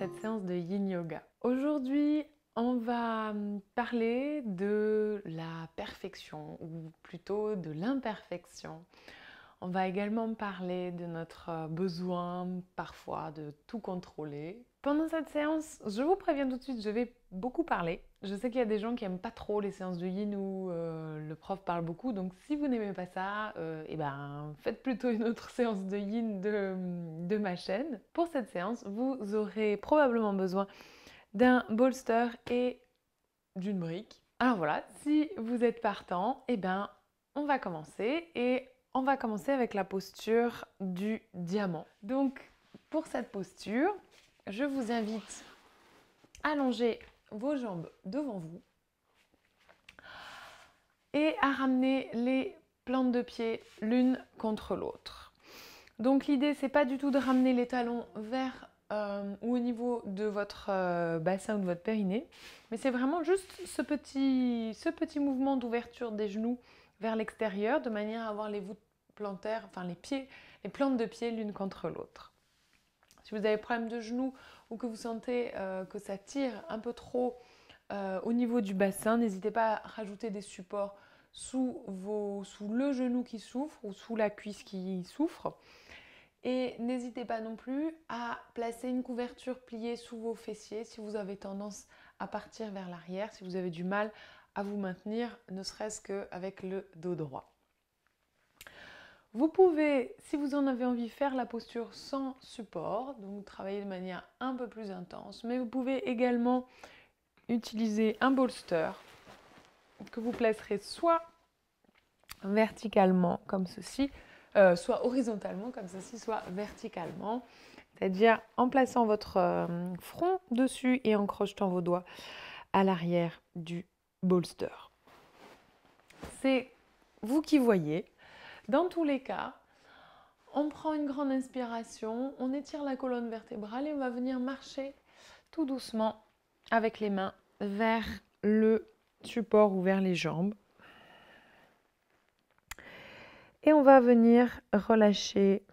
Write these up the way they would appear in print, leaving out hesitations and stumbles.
cette séance de Yin Yoga. Aujourd'hui, on va parler de la perfection ou plutôt de l'imperfection. On va également parler de notre besoin parfois de tout contrôler. Pendant cette séance, je vous préviens tout de suite, je vais beaucoup parler. Je sais qu'il y a des gens qui n'aiment pas trop les séances de Yin où le prof parle beaucoup, donc si vous n'aimez pas ça, faites plutôt une autre séance de Yin de ma chaîne. Pour cette séance, vous aurez probablement besoin d'un bolster et d'une brique. Alors voilà, si vous êtes partant, on va commencer et on va commencer avec la posture du diamant. Donc, pour cette posture, je vous invite à allonger vos jambes devant vous et à ramener les plantes de pied l'une contre l'autre. Donc l'idée, c'est pas du tout de ramener les talons vers ou au niveau de votre bassin ou de votre périnée, mais c'est vraiment juste ce petit mouvement d'ouverture des genoux vers l'extérieur, de manière à avoir les voûtes plantaires, enfin les plantes de pied l'une contre l'autre. Si vous avez problème de genoux ou que vous sentez que ça tire un peu trop au niveau du bassin, n'hésitez pas à rajouter des supports sous le genou qui souffre ou sous la cuisse qui souffre. Et n'hésitez pas non plus à placer une couverture pliée sous vos fessiers si vous avez tendance à partir vers l'arrière, si vous avez du mal à vous maintenir, ne serait-ce qu'avec le dos droit. Vous pouvez, si vous en avez envie, faire la posture sans support, donc travailler de manière un peu plus intense, mais vous pouvez également utiliser un bolster que vous placerez soit verticalement comme ceci, soit horizontalement comme ceci, soit verticalement, c'est-à-dire en plaçant votre front dessus et en crochetant vos doigts à l'arrière du bolster. C'est vous qui voyez. Dans tous les cas, on prend une grande inspiration, on étire la colonne vertébrale et on va venir marcher tout doucement avec les mains vers le support ou vers les jambes. Et on va venir relâcher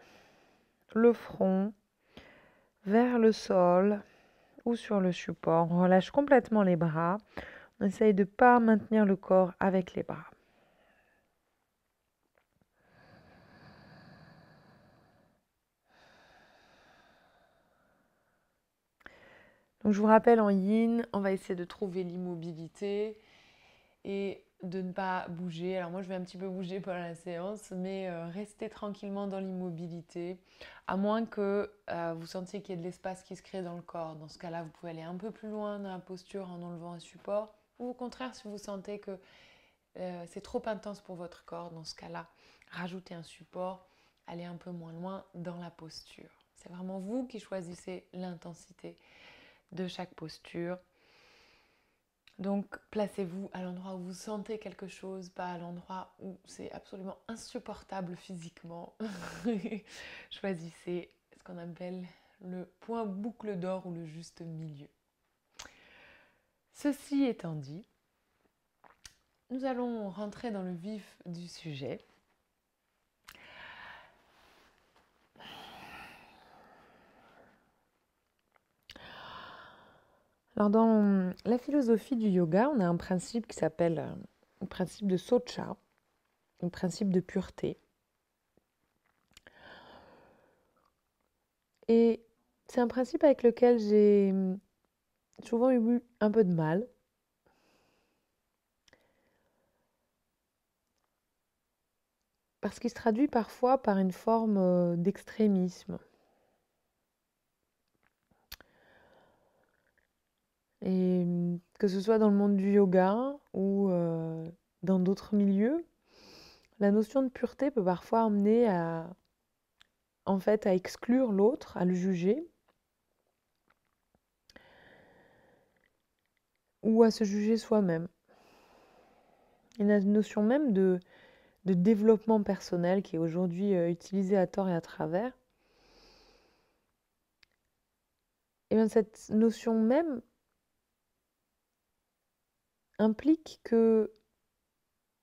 le front vers le sol ou sur le support. On relâche complètement les bras. On essaye de ne pas maintenir le corps avec les bras. Donc je vous rappelle, en yin, on va essayer de trouver l'immobilité et de ne pas bouger. Alors moi, je vais un petit peu bouger pendant la séance, mais restez tranquillement dans l'immobilité, à moins que vous sentiez qu'il y ait de l'espace qui se crée dans le corps. Dans ce cas-là, vous pouvez aller un peu plus loin dans la posture en enlevant un support. Ou au contraire, si vous sentez que c'est trop intense pour votre corps, dans ce cas-là, rajoutez un support, allez un peu moins loin dans la posture. C'est vraiment vous qui choisissez l'intensité de chaque posture. Donc placez-vous à l'endroit où vous sentez quelque chose, pas à l'endroit où c'est absolument insupportable physiquement. Choisissez ce qu'on appelle le point boucle d'or ou le juste milieu. Ceci étant dit, nous allons rentrer dans le vif du sujet. Alors dans la philosophie du yoga, on a un principe qui s'appelle le principe de Socha, le principe de pureté. Et c'est un principe avec lequel j'ai souvent eu un peu de mal. Parce qu'il se traduit parfois par une forme d'extrémisme. Et que ce soit dans le monde du yoga ou dans d'autres milieux, la notion de pureté peut parfois amener à exclure l'autre, à le juger, ou à se juger soi-même. Et la notion même de développement personnel qui est aujourd'hui utilisée à tort et à travers, et bien cette notion même implique que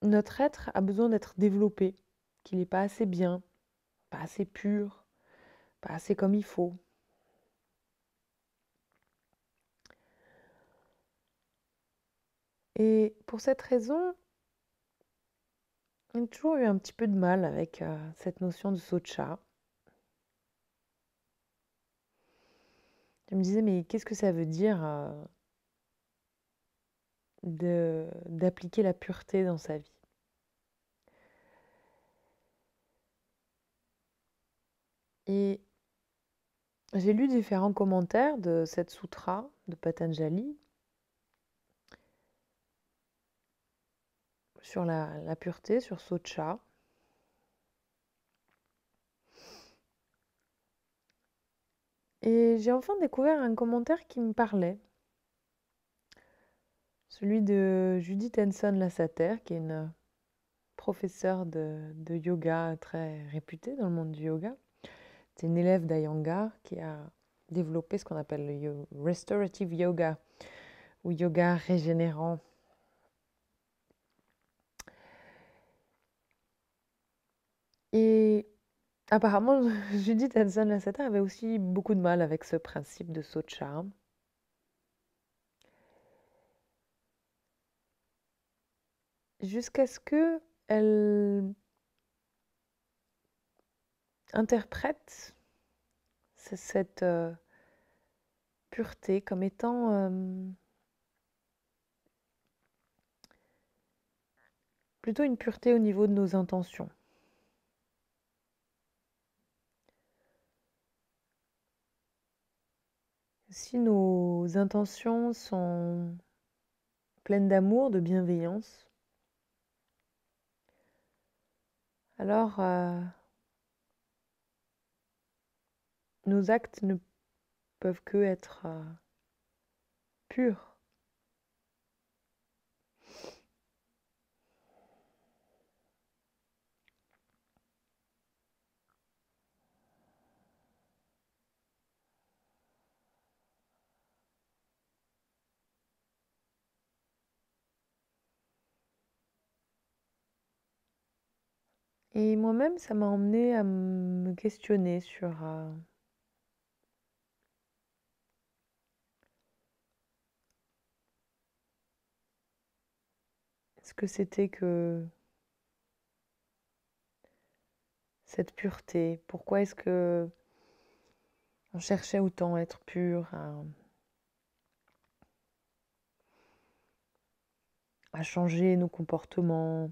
notre être a besoin d'être développé, qu'il n'est pas assez bien, pas assez pur, pas assez comme il faut. Et pour cette raison, j'ai toujours eu un petit peu de mal avec cette notion de socha. Je me disais, mais qu'est-ce que ça veut dire d'appliquer la pureté dans sa vie? Et j'ai lu différents commentaires de cette sutra de Patanjali sur la pureté, sur socha. Et j'ai enfin découvert un commentaire qui me parlait. Celui de Judith Enson Lassater, qui est une professeure de yoga très réputée dans le monde du yoga. C'est une élève d'Iyengar qui a développé ce qu'on appelle le restorative yoga ou yoga régénérant. Et apparemment, Judith Enson Lassater avait aussi beaucoup de mal avec ce principe de socha. Jusqu'à ce que elle interprète cette pureté comme étant plutôt une pureté au niveau de nos intentions. Si nos intentions sont pleines d'amour, de bienveillance, alors nos actes ne peuvent que être purs. Et moi-même, ça m'a emmené à me questionner sur ce que c'était que cette pureté. Pourquoi est-ce que on cherchait autant à être pur, à changer nos comportements.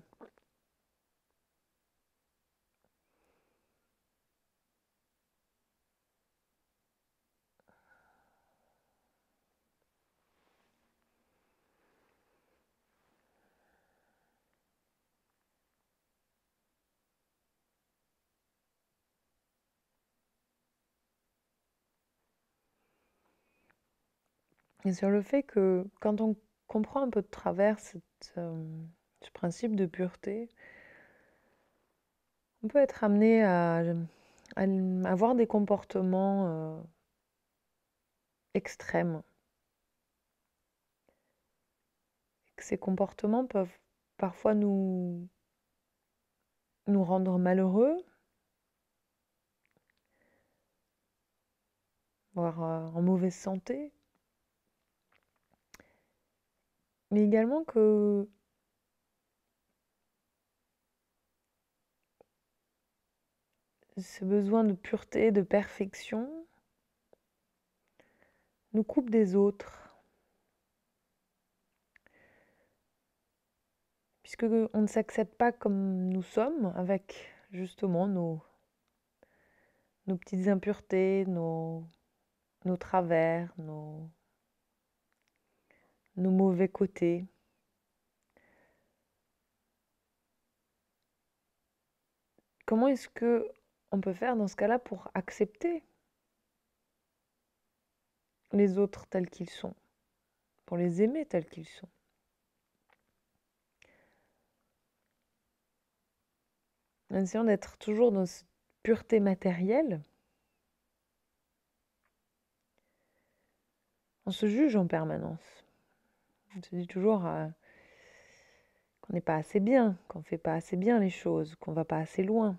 Et sur le fait que quand on comprend un peu de travers ce principe de pureté, on peut être amené à avoir des comportements extrêmes. Que ces comportements peuvent parfois nous rendre malheureux, voire en mauvaise santé, mais également que ce besoin de pureté, de perfection, nous coupe des autres, puisque on ne s'accepte pas comme nous sommes, avec justement nos petites impuretés, nos travers, nos mauvais côtés. Comment est-ce que on peut faire dans ce cas-là pour accepter les autres tels qu'ils sont, pour les aimer tels qu'ils sont? En essayant d'être toujours dans cette pureté matérielle, on se juge en permanence. On se dit toujours qu'on n'est pas assez bien, qu'on ne fait pas assez bien les choses, qu'on ne va pas assez loin.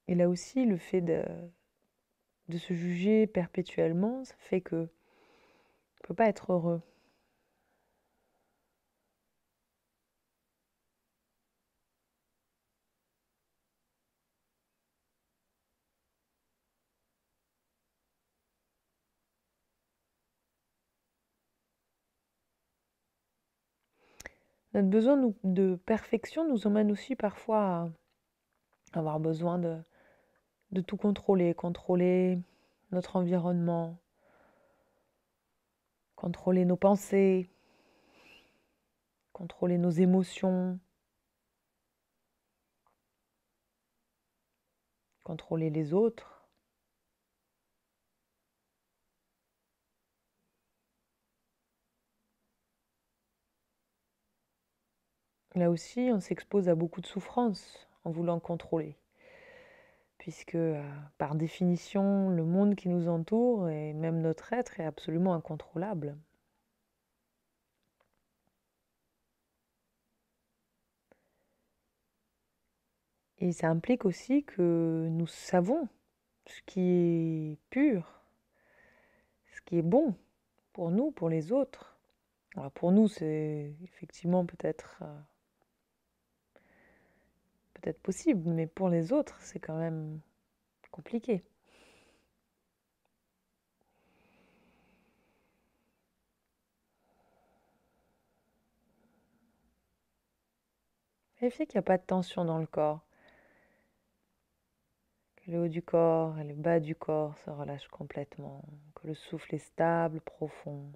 Et là aussi, le fait de se juger perpétuellement, ça fait que on ne peut pas être heureux. Notre besoin de perfection nous emmène aussi parfois à avoir besoin de tout contrôler, contrôler notre environnement, contrôler nos pensées, contrôler nos émotions, contrôler les autres. Là aussi, on s'expose à beaucoup de souffrance en voulant contrôler, puisque par définition, le monde qui nous entoure et même notre être est absolument incontrôlable. Et ça implique aussi que nous savons ce qui est pur, ce qui est bon pour nous, pour les autres. Alors pour nous, c'est effectivement peut-être possible, mais pour les autres, c'est quand même compliqué. Vérifiez qu'il n'y a pas de tension dans le corps, que le haut du corps et le bas du corps se relâchent complètement, que le souffle est stable, profond.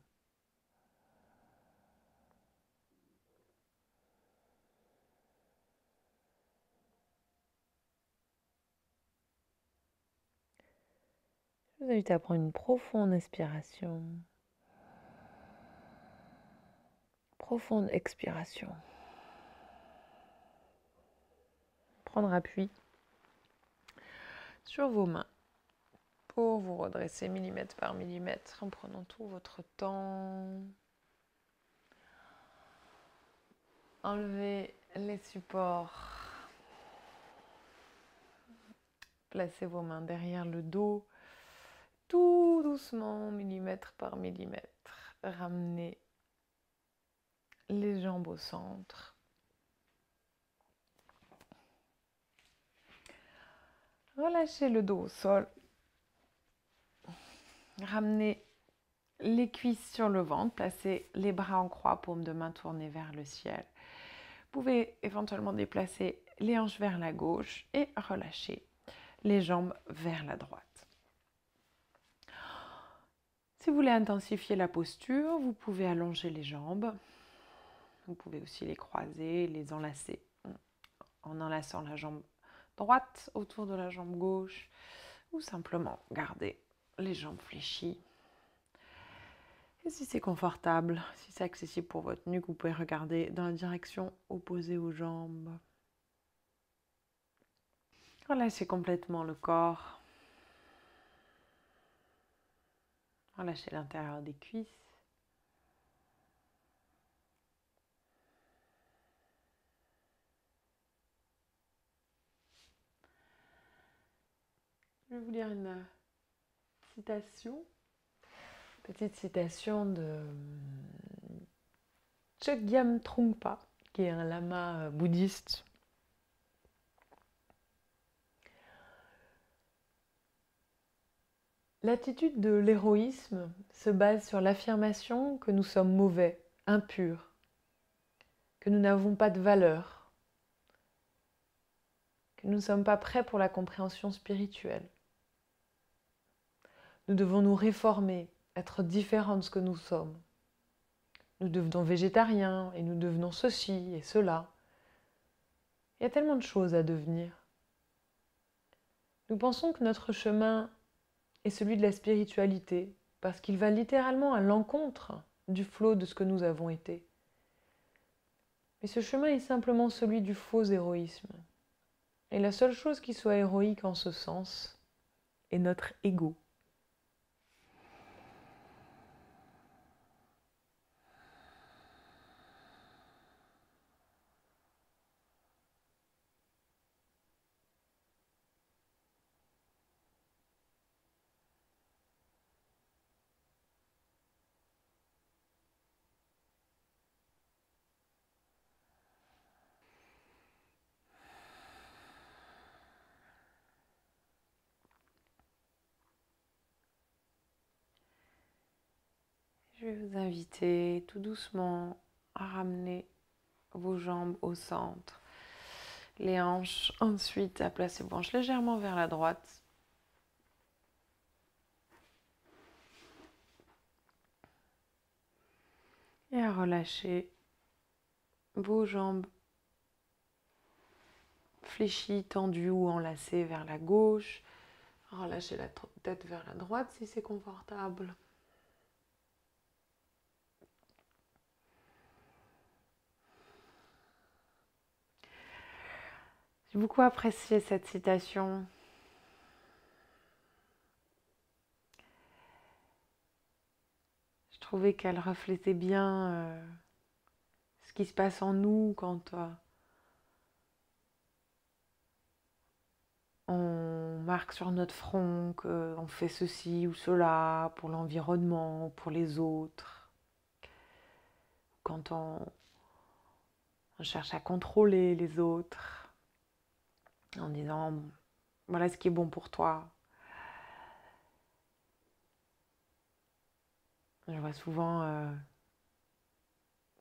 Je vous invite à prendre une profonde inspiration, profonde expiration. Prendre appui sur vos mains pour vous redresser millimètre par millimètre en prenant tout votre temps. Enlevez les supports. Placez vos mains derrière le dos, tout doucement, millimètre par millimètre. Ramenez les jambes au centre. Relâchez le dos au sol. Ramenez les cuisses sur le ventre. Placez les bras en croix, paume de main tournée vers le ciel. Vous pouvez éventuellement déplacer les hanches vers la gauche et relâcher les jambes vers la droite. Si vous voulez intensifier la posture, vous pouvez allonger les jambes. Vous pouvez aussi les croiser, les enlacer. En enlaçant la jambe droite autour de la jambe gauche ou simplement garder les jambes fléchies. Et si c'est confortable, si c'est accessible pour votre nuque, vous pouvez regarder dans la direction opposée aux jambes. Relâchez complètement le corps. Relâchez l'intérieur des cuisses. Je vais vous lire une citation. Petite citation de Chogyam Trungpa, qui est un lama bouddhiste. L'attitude de l'héroïsme se base sur l'affirmation que nous sommes mauvais, impurs, que nous n'avons pas de valeur, que nous ne sommes pas prêts pour la compréhension spirituelle. Nous devons nous réformer, être différents de ce que nous sommes. Nous devenons végétariens et nous devenons ceci et cela. Il y a tellement de choses à devenir. Nous pensons que notre chemin est celui de la spiritualité, parce qu'il va littéralement à l'encontre du flot de ce que nous avons été. Mais ce chemin est simplement celui du faux héroïsme. Et la seule chose qui soit héroïque en ce sens est notre ego. Je vais vous inviter tout doucement à ramener vos jambes au centre, les hanches, ensuite à placer vos hanches légèrement vers la droite. Et à relâcher vos jambes fléchies, tendues ou enlacées vers la gauche. Relâchez la tête vers la droite si c'est confortable. J'ai beaucoup apprécié cette citation. Je trouvais qu'elle reflétait bien ce qui se passe en nous quand on marque sur notre front qu'on fait ceci ou cela pour l'environnement, pour les autres. Quand on cherche à contrôler les autres en disant voilà ce qui est bon pour toi. Je vois souvent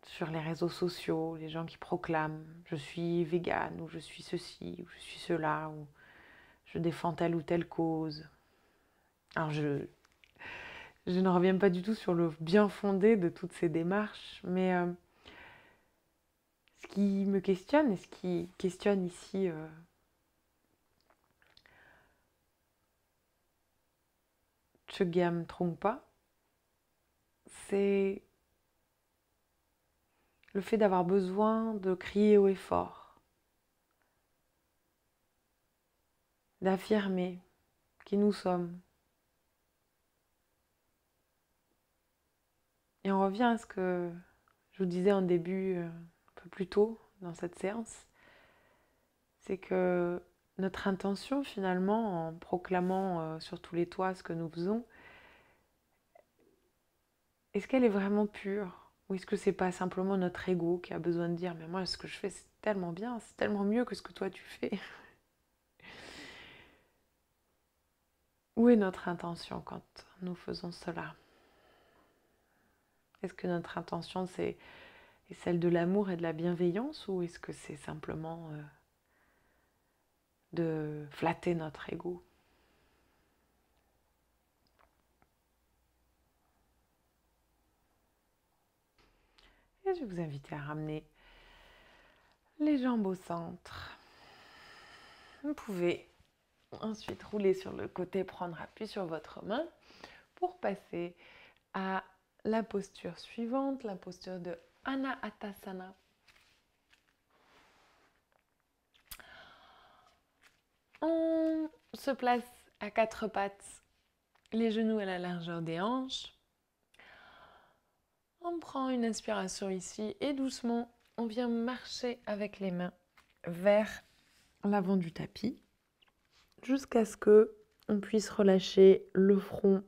sur les réseaux sociaux les gens qui proclament je suis végane ou je suis ceci ou je suis cela ou je défends telle ou telle cause. Alors je ne reviens pas du tout sur le bien fondé de toutes ces démarches, mais ce qui me questionne et ce qui questionne ici Chogyam Trungpa, c'est le fait d'avoir besoin de crier haut et fort, d'affirmer qui nous sommes. Et on revient à ce que je vous disais en début, un peu plus tôt dans cette séance, c'est que notre intention finalement, en proclamant sur tous les toits ce que nous faisons, est-ce qu'elle est vraiment pure? Ou est-ce que c'est pas simplement notre ego qui a besoin de dire mais moi ce que je fais c'est tellement bien, c'est tellement mieux que ce que toi tu fais? Où est notre intention quand nous faisons cela? Est-ce que notre intention est celle de l'amour et de la bienveillance ou est-ce que c'est simplement de flatter notre ego? Et je vais vous inviter à ramener les jambes au centre. Vous pouvez ensuite rouler sur le côté, prendre appui sur votre main pour passer à la posture suivante, la posture de Anahatasana. On se place à quatre pattes, les genoux à la largeur des hanches. On prend une inspiration ici et doucement, on vient marcher avec les mains vers l'avant du tapis jusqu'à ce que on puisse relâcher le front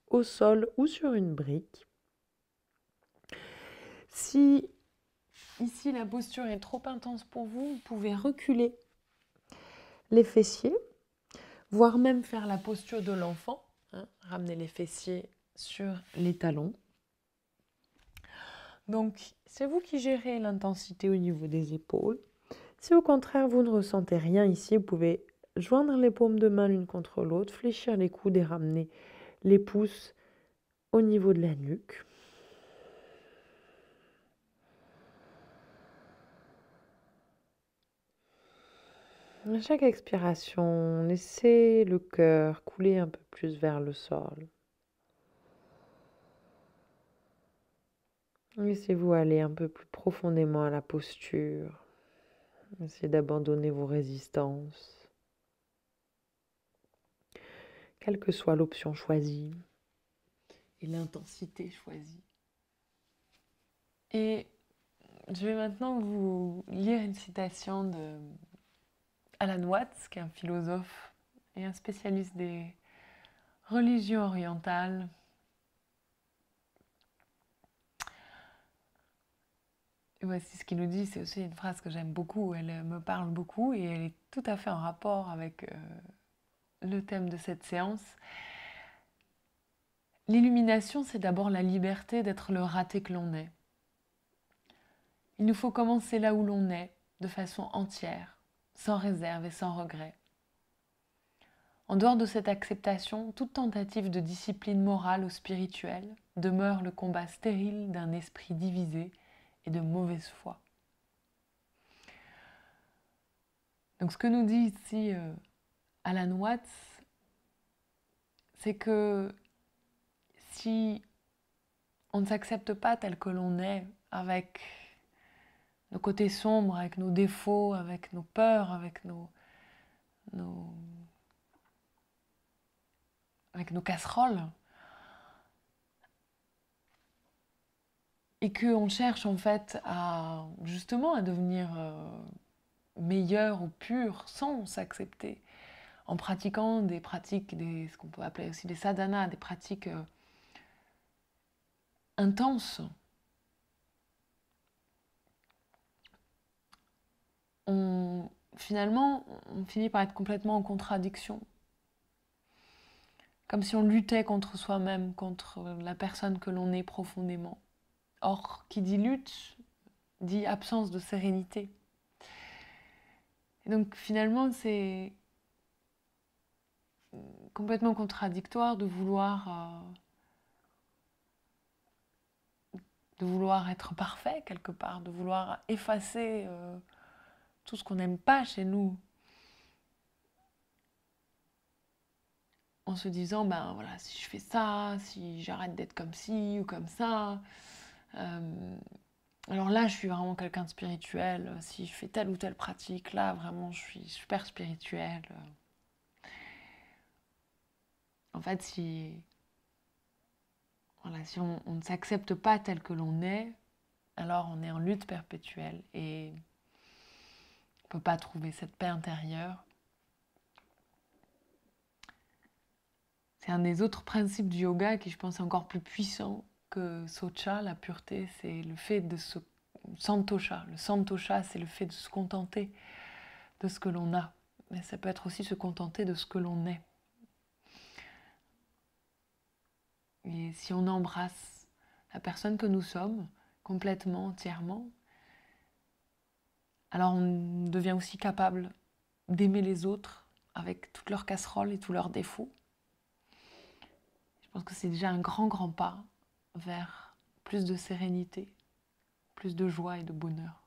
au sol ou sur une brique. Si ici la posture est trop intense pour vous, vous pouvez reculer les fessiers, voire même faire la posture de l'enfant, ramener les fessiers sur les talons. Donc, c'est vous qui gérez l'intensité au niveau des épaules. Si au contraire, vous ne ressentez rien ici, vous pouvez joindre les paumes de main l'une contre l'autre, fléchir les coudes et ramener les pouces au niveau de la nuque. À chaque expiration, laissez le cœur couler un peu plus vers le sol. Laissez-vous aller un peu plus profondément à la posture. Essayez d'abandonner vos résistances, quelle que soit l'option choisie et l'intensité choisie. Et je vais maintenant vous lire une citation de Alan Watts, qui est un philosophe et un spécialiste des religions orientales. Et voici ce qu'il nous dit, c'est aussi une phrase que j'aime beaucoup, elle me parle beaucoup et elle est tout à fait en rapport avec le thème de cette séance. l'illumination, c'est d'abord la liberté d'être le raté que l'on est. Il nous faut commencer là où l'on est, de façon entière, sans réserve et sans regret. En dehors de cette acceptation, toute tentative de discipline morale ou spirituelle demeure le combat stérile d'un esprit divisé et de mauvaise foi. Donc ce que nous dit ici Alan Watts, c'est que si on ne s'accepte pas tel que l'on est, avec nos côtés sombres, avec nos défauts, avec nos peurs, avec nos casseroles, et qu'on cherche en fait à justement à devenir meilleur ou pur sans s'accepter, en pratiquant des pratiques, ce qu'on peut appeler aussi des sadhanas, des pratiques intenses, finalement, on finit par être complètement en contradiction. Comme si on luttait contre soi-même, contre la personne que l'on est profondément. Or, qui dit lutte, dit absence de sérénité. Et donc finalement, c'est complètement contradictoire de vouloir être parfait quelque part, de vouloir effacer tout ce qu'on n'aime pas chez nous, en se disant, ben voilà, si je fais ça, si j'arrête d'être comme ci ou comme ça, alors là, je suis vraiment quelqu'un de spirituel. Si je fais telle ou telle pratique, là, vraiment, je suis super spirituel. En fait, si on ne s'accepte pas tel que l'on est, alors on est en lutte perpétuelle et on ne peut pas trouver cette paix intérieure. C'est un des autres principes du yoga qui, je pense, est encore plus puissant que Socha, la pureté. C'est le fait de se... Santosha. Le Santosha, c'est le fait de se contenter de ce que l'on a. Mais ça peut être aussi se contenter de ce que l'on est. Et si on embrasse la personne que nous sommes, complètement, entièrement, alors on devient aussi capable d'aimer les autres avec toutes leurs casseroles et tous leurs défauts. Je pense que c'est déjà un grand, grand pas vers plus de sérénité, plus de joie et de bonheur.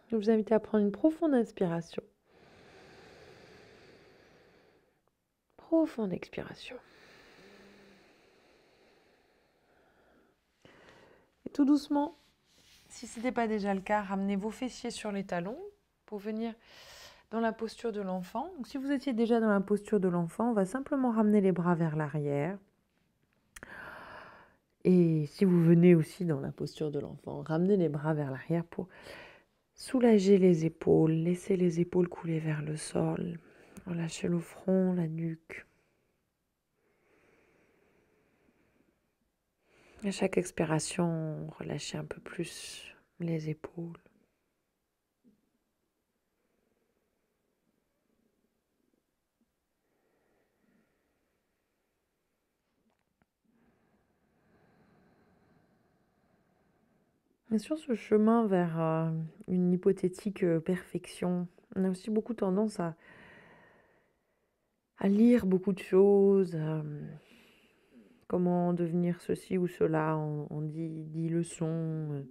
Je vous invite à prendre une profonde inspiration. Profonde expiration. Et tout doucement, si ce n'était pas déjà le cas, ramenez vos fessiers sur les talons pour venir dans la posture de l'enfant. Donc, si vous étiez déjà dans la posture de l'enfant, on va simplement ramener les bras vers l'arrière. Et si vous venez aussi dans la posture de l'enfant, ramenez les bras vers l'arrière pour soulager les épaules, laisser les épaules couler vers le sol, relâchez le front, la nuque. À chaque expiration, relâchez un peu plus les épaules. Et sur ce chemin vers une hypothétique perfection, on a aussi beaucoup tendance à lire beaucoup de choses, comment devenir ceci ou cela en 10 leçons.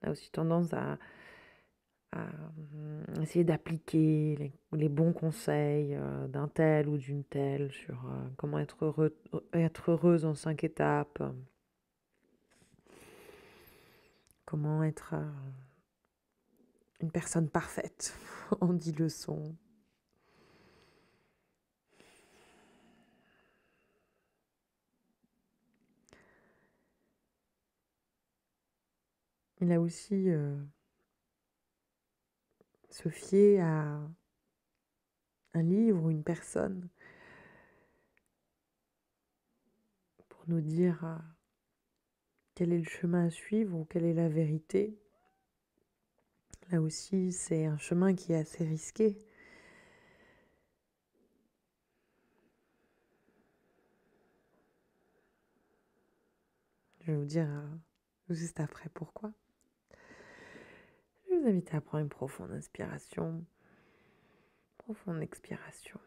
On a aussi tendance à essayer d'appliquer les bons conseils d'un tel ou d'une telle sur comment être heureuse en 5 étapes, comment être une personne parfaite en 10 leçons. Il a aussi se fier à un livre ou une personne pour nous dire quel est le chemin à suivre ou quelle est la vérité. Là aussi, c'est un chemin qui est assez risqué. Je vais vous dire juste après pourquoi. Je vais vous inviter à prendre une profonde inspiration, profonde expiration.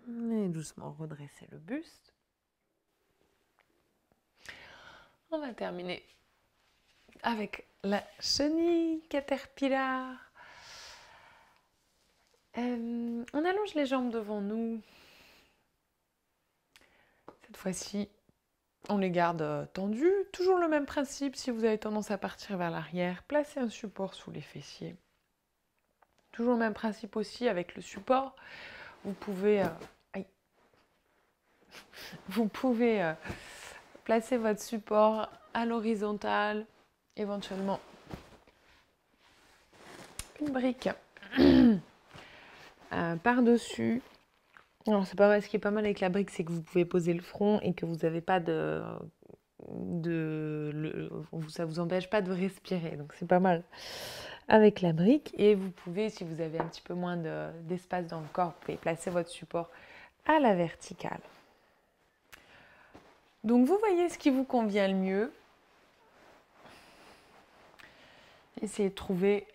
Et doucement redresser le buste. On va terminer avec la chenille caterpillar. On allonge les jambes devant nous. Cette fois-ci, on les garde tendues. Toujours le même principe, si vous avez tendance à partir vers l'arrière, placez un support sous les fessiers. Toujours le même principe aussi avec le support. Vous pouvez, placer votre support à l'horizontale, éventuellement une brique par-dessus. Alors c'est pas vrai, ce qui est pas mal avec la brique, c'est que vous pouvez poser le front et que vous n'avez pas ça vous empêche pas de respirer, donc c'est pas mal avec la brique. Et vous pouvez, si vous avez un petit peu moins d'espace dans le corps, vous pouvez placer votre support à la verticale. Donc vous voyez ce qui vous convient le mieux. Essayez de trouver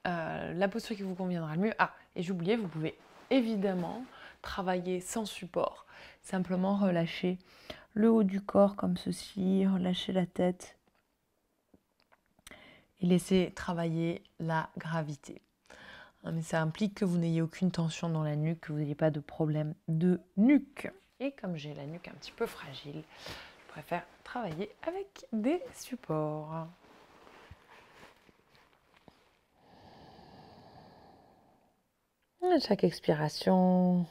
la posture qui vous conviendra le mieux. Ah, et j'oubliais, vous pouvez évidemment travailler sans support. Simplement relâcher le haut du corps comme ceci, relâcher la tête et laisser travailler la gravité. Mais ça implique que vous n'ayez aucune tension dans la nuque, que vous n'ayez pas de problème de nuque. Et comme j'ai la nuque un petit peu fragile, je préfère travailler avec des supports. À chaque expiration,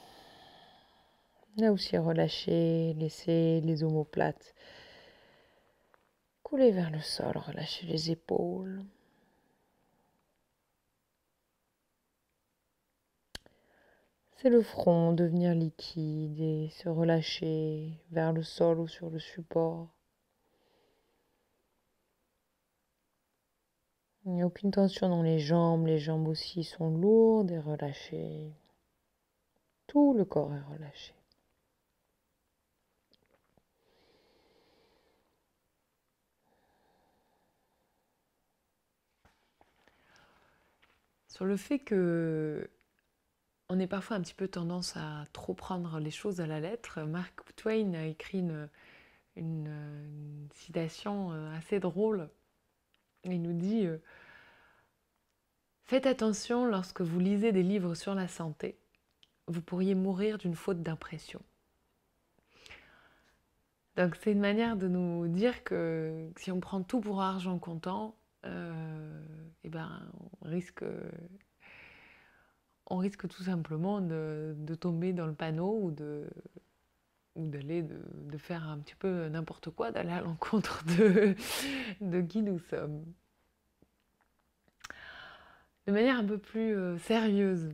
là aussi relâchez, laissez les omoplates couler vers le sol, relâchez les épaules. C'est le front devenir liquide et se relâcher vers le sol ou sur le support. Il n'y a aucune tension dans les jambes aussi sont lourdes et relâchées. Tout le corps est relâché. Sur le fait que on ait parfois un petit peu tendance à trop prendre les choses à la lettre, Mark Twain a écrit une citation assez drôle. Il nous dit « Faites attention lorsque vous lisez des livres sur la santé, vous pourriez mourir d'une faute d'impression. » Donc c'est une manière de nous dire que si on prend tout pour argent comptant, eh ben, on risque tout simplement de tomber dans le panneau ou de faire un petit peu n'importe quoi, d'aller à l'encontre de qui nous sommes. De manière un peu plus sérieuse,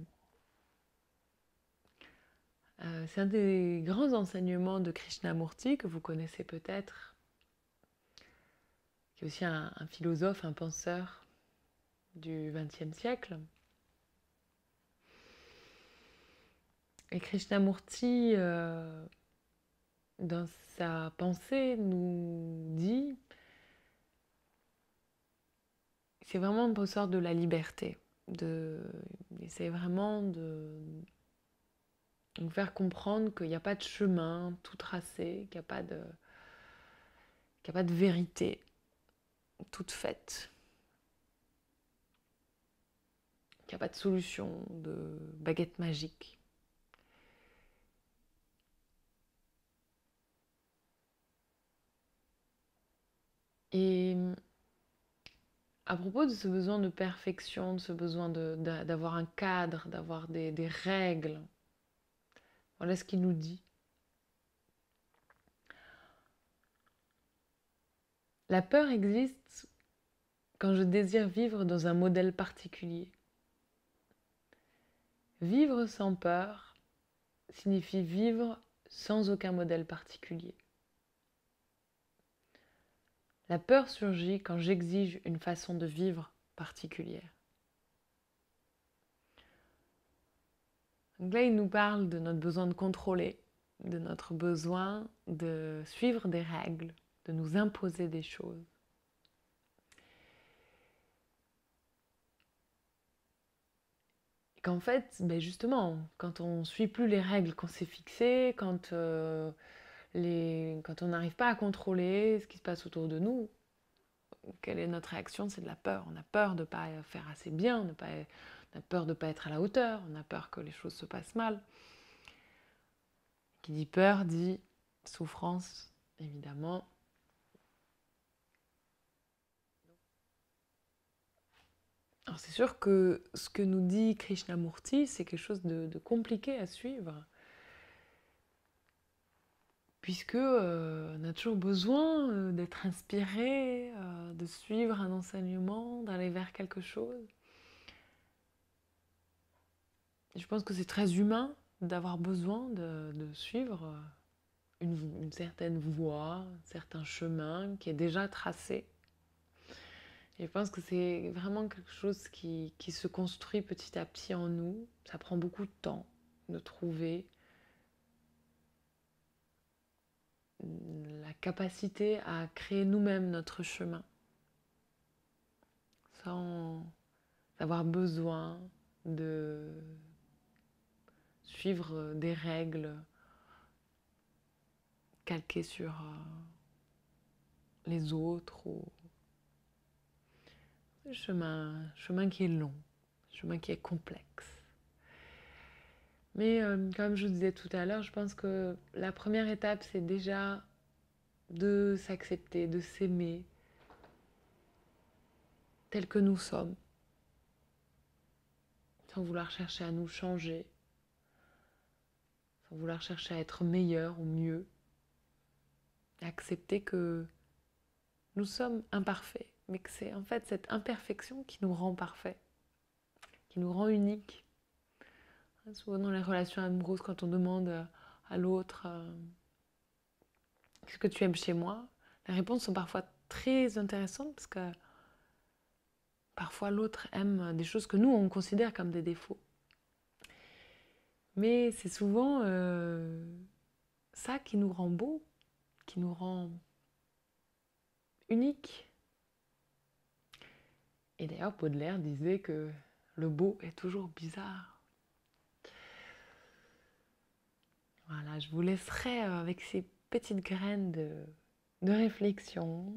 c'est un des grands enseignements de Krishnamurti que vous connaissez peut-être, qui est aussi un philosophe, un penseur du XXe siècle. Et Krishnamurti, dans sa pensée, nous dit c'est vraiment un penseur de la liberté. C'est vraiment de nous faire comprendre qu'il n'y a pas de chemin tout tracé, qu'il n'y a pas de vérité toute faite, qu'il n'y a pas de solution, de baguette magique. Et à propos de ce besoin de perfection, de ce besoin d'avoir un cadre, d'avoir des règles, voilà ce qu'il nous dit. La peur existe quand je désire vivre dans un modèle particulier. Vivre sans peur signifie vivre sans aucun modèle particulier. La peur surgit quand j'exige une façon de vivre particulière. Donc là, il nous parle de notre besoin de contrôler, de notre besoin de suivre des règles, de nous imposer des choses. Et qu'en fait, justement, quand on ne suit plus les règles qu'on s'est fixées, quand on n'arrive pas à contrôler ce qui se passe autour de nous, quelle est notre réaction? C'est de la peur. On a peur de ne pas faire assez bien, on a peur de ne pas être à la hauteur, on a peur que les choses se passent mal. Qui dit peur dit souffrance, évidemment. Alors c'est sûr que ce que nous dit Krishnamurti, c'est quelque chose de compliqué à suivre. Puisque on a toujours besoin d'être inspiré, de suivre un enseignement, d'aller vers quelque chose. Et je pense que c'est très humain d'avoir besoin de suivre une certaine voie, un certain chemin qui est déjà tracé. Et je pense que c'est vraiment quelque chose qui se construit petit à petit en nous. Ça prend beaucoup de temps de trouver la capacité à créer nous-mêmes notre chemin sans avoir besoin de suivre des règles calquées sur les autres ou un chemin qui est long, un chemin qui est complexe. Mais comme je vous disais tout à l'heure, je pense que la première étape, c'est déjà de s'accepter, de s'aimer tel que nous sommes, sans vouloir chercher à nous changer, sans vouloir chercher à être meilleur ou mieux. Accepter que nous sommes imparfaits, mais que c'est en fait cette imperfection qui nous rend parfaits, qui nous rend uniques. Souvent dans les relations amoureuses, quand on demande à l'autre qu'est-ce que tu aimes chez moi, les réponses sont parfois très intéressantes parce que parfois l'autre aime des choses que nous on considère comme des défauts. Mais c'est souvent ça qui nous rend beau, qui nous rend unique. Et d'ailleurs, Baudelaire disait que le beau est toujours bizarre. Voilà, je vous laisserai avec ces petites graines de réflexion.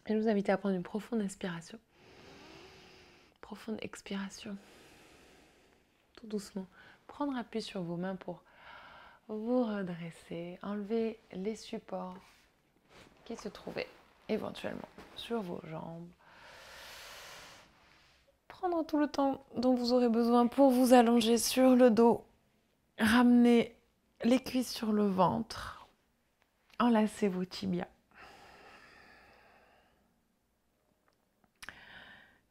Et je vous invite à prendre une profonde inspiration. Profonde expiration. Tout doucement. Prendre appui sur vos mains pour vous redresser. Enlever les supports qui se trouvaient éventuellement sur vos jambes. Prendre tout le temps dont vous aurez besoin pour vous allonger sur le dos. Ramenez les cuisses sur le ventre. Enlacez vos tibias.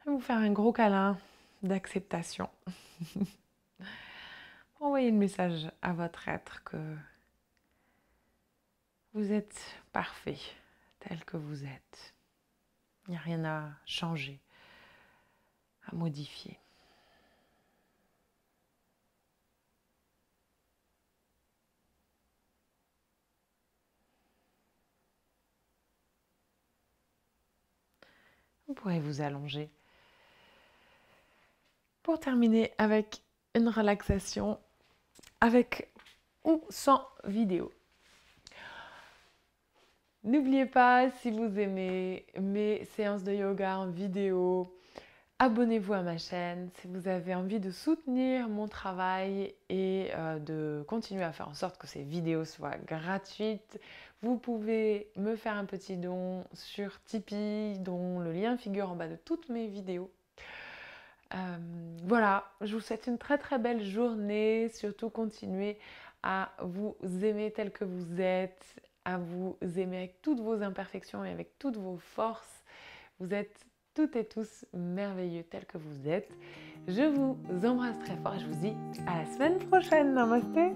Vous faire un gros câlin d'acceptation. Envoyez le message à votre être que vous êtes parfait tel que vous êtes. Il n'y a rien à changer, à modifier. Vous pourrez vous allonger. Pour terminer avec une relaxation, avec ou sans vidéo. N'oubliez pas, si vous aimez mes séances de yoga en vidéo, abonnez-vous à ma chaîne. Si vous avez envie de soutenir mon travail et de continuer à faire en sorte que ces vidéos soient gratuites, vous pouvez me faire un petit don sur Tipeee, dont le lien figure en bas de toutes mes vidéos. Voilà, je vous souhaite une très très belle journée. Surtout continuez à vous aimer tel que vous êtes, à vous aimer avec toutes vos imperfections et avec toutes vos forces. Vous êtes toutes et tous merveilleux tels que vous êtes. Je vous embrasse très fort et je vous dis à la semaine prochaine. Namasté.